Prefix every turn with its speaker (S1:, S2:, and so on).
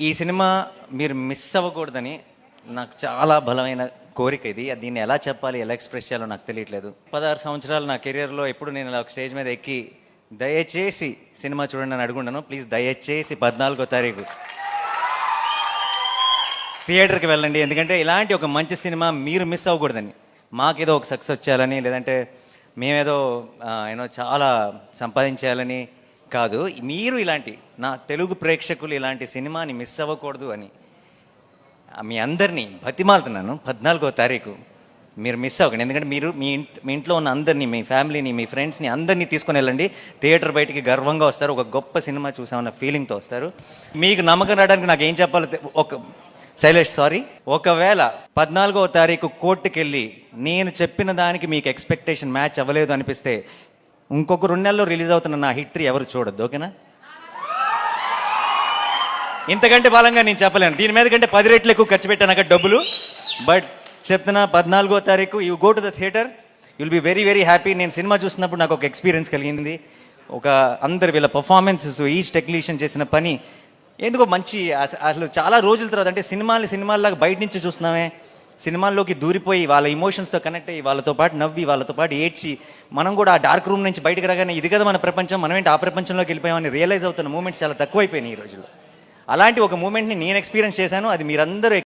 S1: ఈ సినిమా మీరు మిస్ అవ్వకూడదని నాకు చాలా బలమైన కోరిక ఇది. దీన్ని ఎలా చెప్పాలి, ఎలా ఎక్స్ప్రెస్ చేయాలో నాకు తెలియట్లేదు. 16 సంవత్సరాలు నా కెరియర్లో ఎప్పుడు నేను ఇలా ఒక స్టేజ్ మీద ఎక్కి దయచేసి సినిమా చూడండి అని అడుగుంటాను. ప్లీజ్ దయచేసి 14వ తారీఖు థియేటర్కి వెళ్ళండి. ఎందుకంటే ఇలాంటి ఒక మంచి సినిమా మీరు మిస్ అవ్వకూడదని, మాకేదో ఒక సక్సెస్ వచ్చేయాలని, లేదంటే మేమేదో చాలా సంపాదించేయాలని కాదు, మీరు ఇలాంటి నా తెలుగు ప్రేక్షకులు ఇలాంటి సినిమాని మిస్ అవ్వకూడదు అని మీ అందరినీ బతిమాలుతున్నాను. 14వ తారీఖు మీరు మిస్ అవ్వకండి. ఎందుకంటే మీరు మీ ఇంట్లో ఉన్న అందరినీ, మీ ఫ్యామిలీని, మీ ఫ్రెండ్స్ని అందరినీ తీసుకొని వెళ్ళండి. థియేటర్ బయటికి గర్వంగా వస్తారు, ఒక గొప్ప సినిమా చూసామన్న ఫీలింగ్తో వస్తారు. మీకు నమ్మకం రావడానికి నాకు ఏం చెప్పాలో శైలేష్ సారీ, ఒకవేళ 14వ తారీఖు కోర్టుకి వెళ్ళి నేను చెప్పిన దానికి మీకు ఎక్స్పెక్టేషన్ మ్యాచ్ అవ్వలేదు అనిపిస్తే ఇంకొక 2 నెలల్లో రిలీజ్ అవుతున్న నా హిట్ 3 ఎవరు చూడొద్దు, ఓకేనా? ఇంతకంటే బలంగా నేను చెప్పలేను. దీని మీద కంటే 10 రెట్లు ఎక్కువ ఖర్చు పెట్టాను అక్కడ డబ్బులు. బట్ చెప్తున్నా, 14వ తారీఖు you go to the theatre, you'll be very very happy. నేను సినిమా చూసినప్పుడు నాకు ఒక ఎక్స్పీరియన్స్ కలిగింది. అందరు వీళ్ళ పర్ఫార్మెన్సెస్, ఈచ్ టెక్నీషియన్ చేసిన పని ఎందుకో మంచి, అసలు చాలా రోజుల తర్వాత అంటే సినిమాల్లాగా బయట నుంచి చూస్తున్నామే, సినిమాల్లోకి దూరిపోయి వాళ్ళ ఇమోషన్స్తో కనెక్ట్ అయ్యి వాళ్ళతో పాటు నవ్వి వాళ్ళతో పాటు ఏడ్చి మనం కూడా ఆ డార్క్ రూమ్ నుంచి బయటకు రాగానే ఇది కదా మన ప్రపంచం, మనం ఏంటి ఆ ప్రపంచంలోకి వెళ్ళిపోయామని రియలైజ్ అవుతున్న మూమెంట్స్ చాలా తక్కువైపోయినాయి ఈ రోజుల్లో. అలాంటి ఒక మూమెంట్ని నేను ఎక్స్పీరియన్స్ చేశాను. అది మీరందరూ